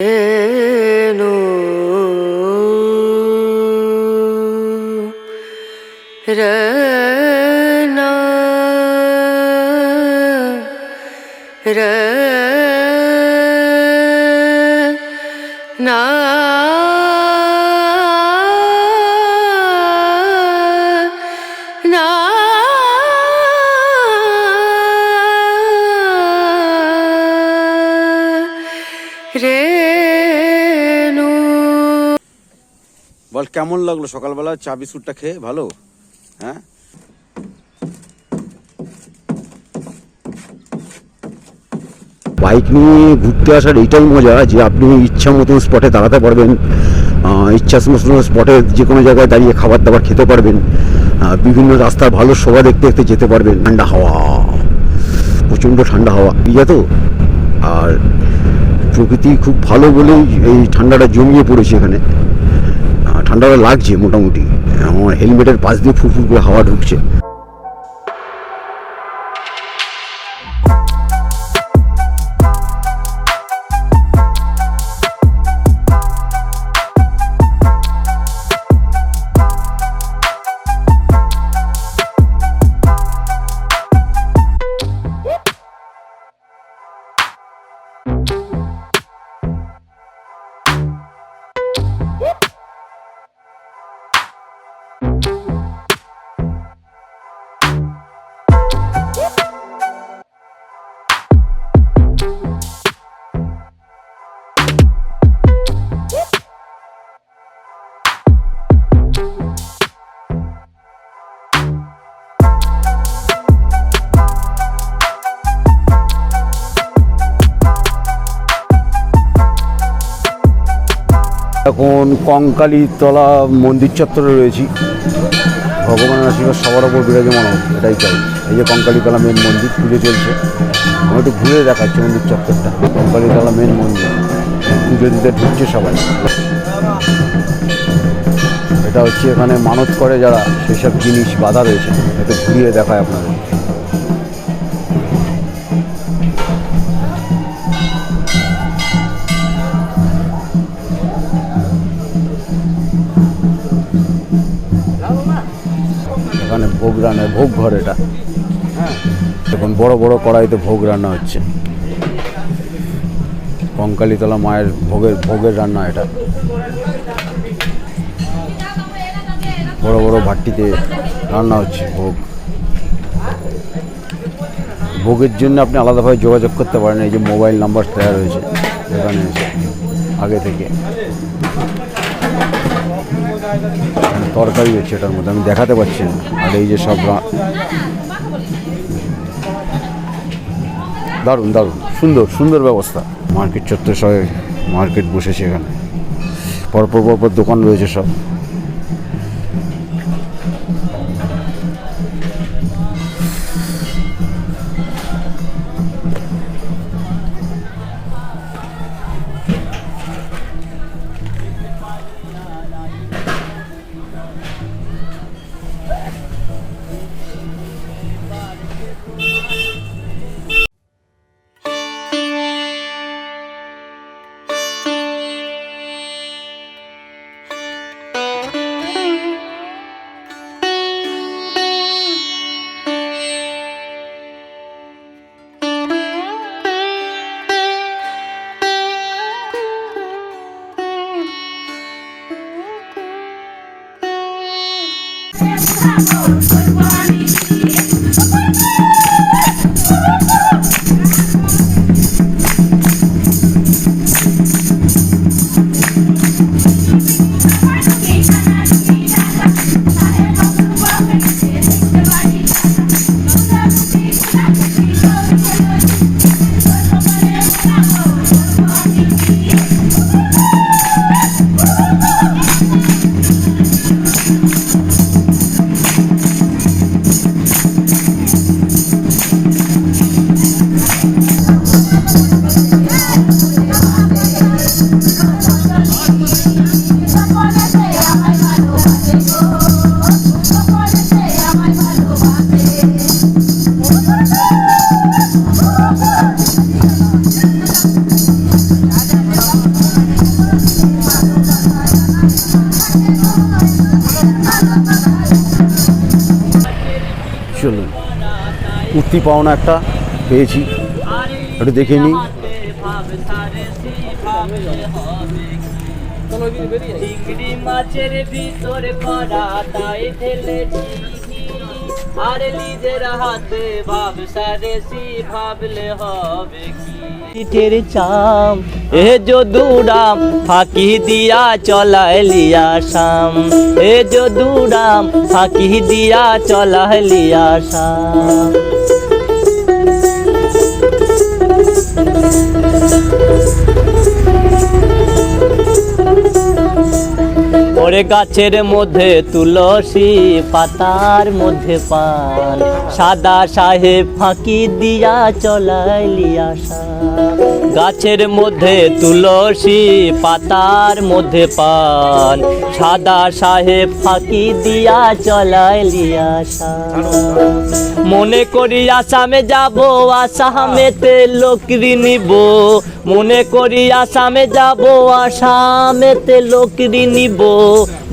রেণু রনা রনা রেণু। বল কেমন লাগলো সকালবেলা চা বিস্কুটটা খেয়ে? ভালো? হ্যাঁ, বাইক নিয়ে ঘুরতে আসার এইটাই মজা যে আপনি ইচ্ছা মতো স্পটে দাঁড়াতে পারবেন, ইচ্ছা মতো স্পটে যে কোনো জায়গায় দাঁড়িয়ে খাবার দাবার খেতে পারবেন, বিভিন্ন রাস্তার ভালো শোভা দেখতে দেখতে যেতে পারবেন। ঠান্ডা হাওয়া, প্রচণ্ড ঠান্ডা হাওয়া ইয়া তো, আর প্রকৃতি খুব ভালো বলেই এই ঠান্ডাটা জমিয়ে পড়েছে এখানে। ঠান্ডাটা লাগছে মোটামুটি, আমার হেলমেটের পাশ দিয়ে ফুরফুর করে হাওয়া ঢুকছে। এখন কঙ্কালীতলা মন্দির চত্বরে রয়েছি। ভগবানের আশীর্বাদ সবার ওপর বিরাজমান হোক, এটাই চাই। এই যে কঙ্কালীতলা মেন মন্দির, পুজো চলছে। আমি একটু ঘুরে দেখাচ্ছি মন্দির চত্বরটা। কঙ্কালীতলা মেন মন্দির, পুজো দিতে ঢুকছে সবাই। এটা হচ্ছে এখানে মানত করে যারা, সেসব জিনিস বাঁধা রয়েছে। একটু ঘুরিয়ে দেখায় আপনাদের। এখানে ভোগ রান্না, ভোগ ঘর এটা। এখন বড় বড় কড়াইতে ভোগ রান্না হচ্ছে। কঙ্কালীতলা মায়ের ভোগের রান্না এটা। বড় বড় ভাট্টিতে রান্না হচ্ছে ভোগ। ভোগের জন্য আপনি আলাদাভাবে যোগাযোগ করতে পারেন। এই যে মোবাইল নাম্বার দেওয়া রয়েছে এখানে আগে থেকে। তরকারি হচ্ছে এটার মধ্যে, আমি দেখাতে পারছি না। আর এই যে সব দারুণ দারুণ সুন্দর সুন্দর ব্যবস্থা। মার্কেট চত্বর সবাই মার্কেট বসেছে এখানে, পরপর পরপর দোকান রয়েছে সব। কুর্তি পাওনা একটা পেয়েছি, একটু দেখে নিই। চিংড়ি মাছের ভিতরে করা তাই ঢেলেছি, আর নিজের হাতে ভাবসারেছি, ভাবলে হবে কি। পিঠের চাম এ যদুরাম ফাঁকি দিয়া চলায় লিয়া শাম, এ যদুরাম ফাঁকি দিয়া চলায় লিয়া শাম। ওরে গাছের মধ্যে তুলসী পাতার মধ্যে পান, সাদা সাহেব ফাঁকি দিয়া চলাইলি আশা। গাছের মধ্যে তুলসী পাতার মধ্যে পান, সাদা সাহেব ফাঁকি দিয়া চলাইলি আশা। মনে করি আসামে যাব, আসামেতে লোকরি নিব, মনে করি আসামে যাব, আসামেতে লোকরি নিব।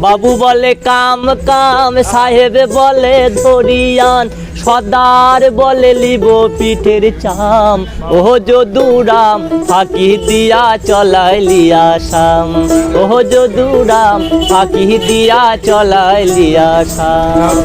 বাবু বলে কাম কাম, সাহেব বলে ধরিয়ান, সদার বলে লিব পিঠের চাম। ও যদুরাম ফাঁকি দিয়া চলাইলি আসাম, ও যদুরাম ফাঁকি দিয়া চলাইলি আসাম।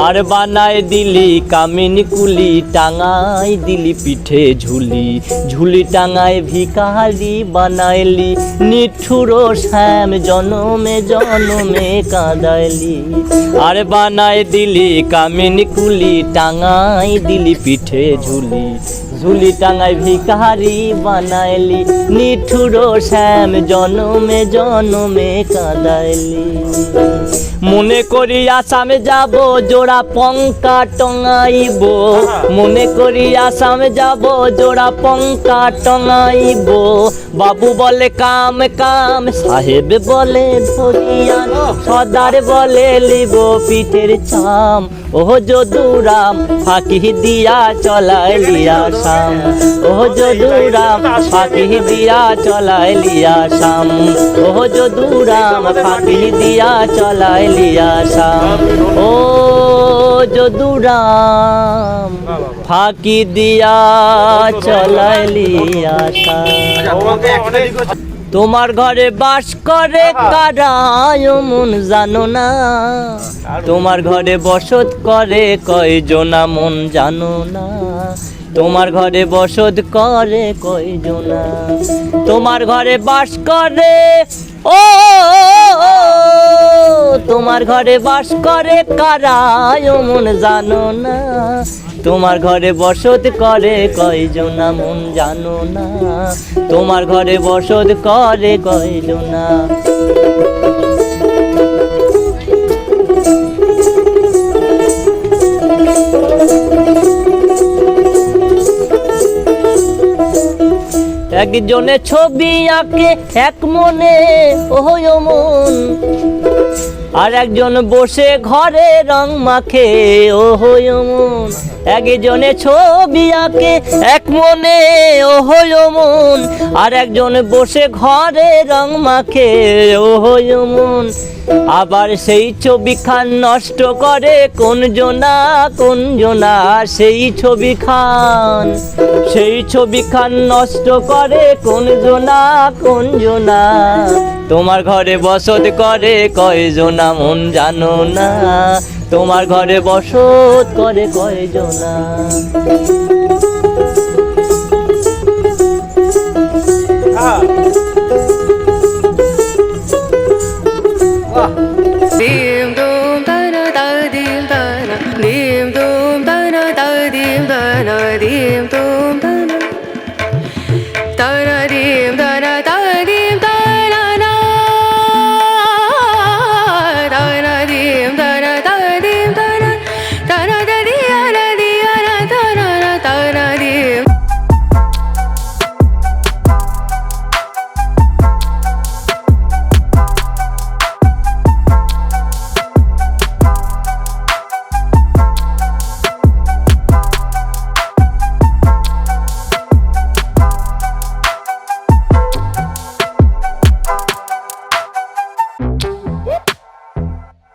আর বানায় দিলি কামিনী কুলি, টাঙাই দিলি পিঠে ঝুলি, ঝুলি টাঙায় ভিখারি বানাইলি, নিঠুর শ্যাম জনমে জনমে কাঁদাইলি। আর বানায় দিলি কামিনী কুলি, টাঙাই দিলি পিঠে ঝুলি, ঝুলি টাঙায় ভিখারি বানাইলি, নিঠুর শ্যাম জনমে জনমে কাঁদাইলি। মনে করি আসামে যাব, জোড়া পঙ্কা টঙাইব, মনে করি আসামে যাব, জোড়া পঙ্কা টঙাইব। বাবু বলে কাম কাম, সাহেব বলে ধরিয়ান, সদার বলে লিব পিঠের চাম। ও যদুরাম ফাঁকি দিয়া চলাইলি আসাম, ও যদুরাম ফাঁকি দিয়া চলাইলি আসাম, ও যদুরাম ফাঁকি দিয়া চলাইলি আসাম। ও যদুরাম ফাঁকি দিয়া চলাইলি আসাম। তোমার ঘরে বাস করে কারা মন জানো না, তোমার ঘরে বসত করে কয়জনা মন জানো না, তোমার ঘরে বসত করে কয়জনা। তোমার ঘরে বাস করে ও, তোমার ঘরে বাস করে কারা মন জানো না, তোমার ঘরে বসত করে কয়জনা মন জানো না, তোমার ঘরে বসত করে কয়জনা। একজনে ছবি আঁকে এক মনে ওহো মন, আর একজন বসে ঘরে রং মাখে ওহো মন। একজনে ছবি আঁকে এক মনে ওহো মন, আর একজন বসে ঘরে রং মাখে ওহো মন। আবার সেই ছবি খান নষ্ট করে কোন জনা কোন জনা, সেই ছবি খান, সেই ছবি খান নষ্ট করে কোন জনা কোন জনা। তোমার ঘরে বসত করে কয়জনা মন জানো না, তোমার ঘরে বসত করে কয়জনা।